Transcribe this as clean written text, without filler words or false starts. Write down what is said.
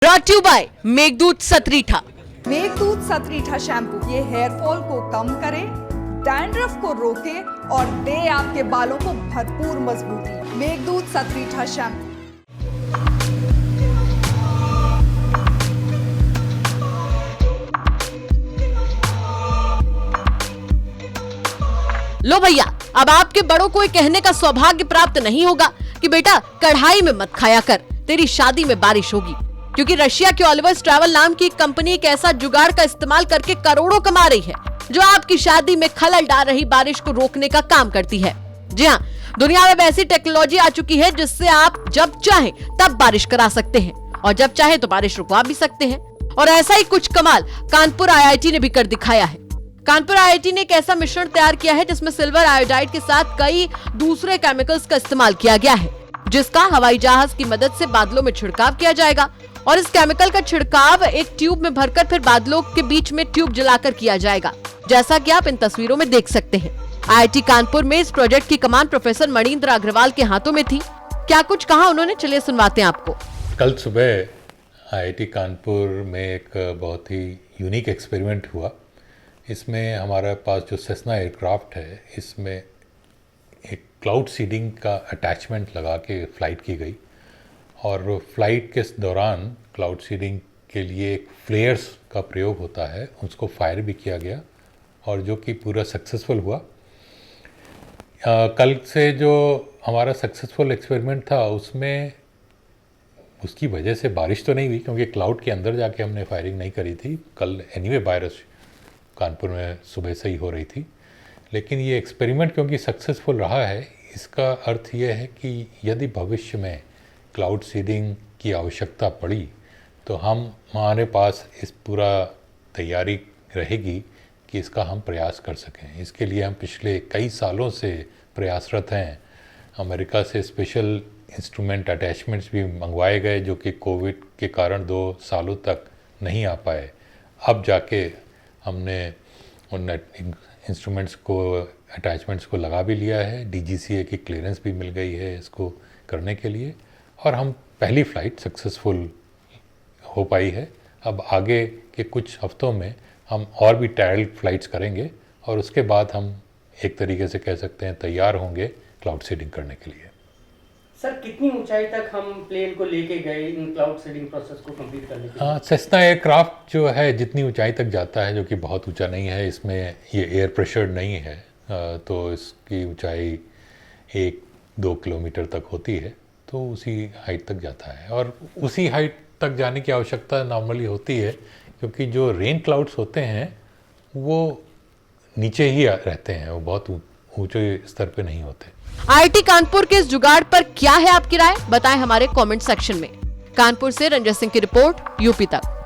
Brought you by Meghdoot Satritha. Meghdoot Satritha shampoo ये hair fall को कम करे, डैंड्रफ को रोके और दे आपके बालों को भरपूर मजबूती। मेघदूत सतरीठा शैम्पू। लो भैया, अब आपके बड़ों को ये कहने का सौभाग्य प्राप्त नहीं होगा कि बेटा कढ़ाई में मत खाया कर, तेरी शादी में बारिश होगी। क्योंकि रशिया के ऑलिवर्स ट्रैवल नाम की एक कंपनी एक ऐसा जुगाड़ का इस्तेमाल करके करोड़ों कमा रही है जो आपकी शादी में खलल डाल रही बारिश को रोकने का काम करती है। जी हाँ, दुनिया में ऐसी टेक्नोलॉजी आ चुकी है जिससे आप जब चाहे तब बारिश करा सकते हैं और जब चाहे तो बारिश रुकवा भी सकते हैं। और ऐसा ही कुछ कमाल कानपुर आईआईटी ने भी कर दिखाया है। कानपुर आईआईटी ने एक ऐसा मिश्रण तैयार किया है जिसमें सिल्वर आयोडाइड के साथ कई दूसरे केमिकल्स का इस्तेमाल किया गया है, जिसका हवाई जहाज की मदद से बादलों में छिड़काव किया जाएगा। और इस केमिकल का छिड़काव एक ट्यूब में भरकर फिर बादलों के बीच में ट्यूब जलाकर किया जाएगा, जैसा कि आप इन तस्वीरों में देख सकते हैं। आईआईटी कानपुर में इस प्रोजेक्ट की कमान प्रोफेसर मणिंद्र अग्रवाल के हाथों में थी। क्या कुछ कहा उन्होंने, चलिए सुनवाते हैं आपको। कल सुबह आईआईटी कानपुर में एक बहुत ही यूनिक एक्सपेरिमेंट हुआ। इसमें हमारे पास जो सेस्ना एयरक्राफ्ट है, इसमें एक क्लाउड सीडिंग का अटैचमेंट लगा के फ़्लाइट की गई और फ्लाइट के दौरान क्लाउड सीडिंग के लिए एक फ्लेयर्स का प्रयोग होता है, उसको फायर भी किया गया और जो कि पूरा सक्सेसफुल हुआ। कल से जो हमारा सक्सेसफुल एक्सपेरिमेंट था उसमें उसकी वजह से बारिश तो नहीं हुई, क्योंकि क्लाउड के अंदर जाके हमने फायरिंग नहीं करी थी। कल एनीवे बारिश कानपुर में सुबह से ही हो रही थी, लेकिन ये एक्सपेरिमेंट क्योंकि सक्सेसफुल रहा है, इसका अर्थ ये है कि यदि भविष्य में क्लाउड सीडिंग की आवश्यकता पड़ी तो हमारे पास इस पूरा तैयारी रहेगी कि इसका हम प्रयास कर सकें। इसके लिए हम पिछले कई सालों से प्रयासरत हैं। अमेरिका से स्पेशल इंस्ट्रूमेंट अटैचमेंट्स भी मंगवाए गए जो कि कोविड के कारण 2 सालों तक नहीं आ पाए। अब जाके हमने उन इंस्ट्रूमेंट्स को, अटैचमेंट्स को लगा भी लिया है। डीजीसीए की क्लियरेंस भी मिल गई है इसको करने के लिए और हम पहली फ़्लाइट सक्सेसफुल हो पाई है। अब आगे के कुछ हफ्तों में हम और भी ट्रायल फ्लाइट्स करेंगे और उसके बाद हम एक तरीके से कह सकते हैं तैयार होंगे क्लाउड सीडिंग करने के लिए। सर, कितनी ऊंचाई तक हम प्लेन को लेके गए इन क्लाउड सीडिंग प्रोसेस को कंप्लीट करने के लिए? हाँ, सेस्ना एयरक्राफ्ट जो है जितनी ऊंचाई तक जाता है, जो कि बहुत ऊंचा नहीं है, इसमें ये एयर प्रेशर नहीं है, तो इसकी ऊंचाई 1-2 किलोमीटर तक होती है, तो उसी हाइट तक जाता है। और उसी हाइट तक जाने की आवश्यकता नॉर्मली होती है क्योंकि जो रेन क्लाउड्स होते हैं वो नीचे ही रहते हैं, वो बहुत ऊंचे स्तर पे नहीं होते। आईआईटी कानपुर के इस जुगाड़ पर क्या है आपकी राय, बताएं हमारे कमेंट सेक्शन में। कानपुर से रंजन सिंह की रिपोर्ट, यूपी तक।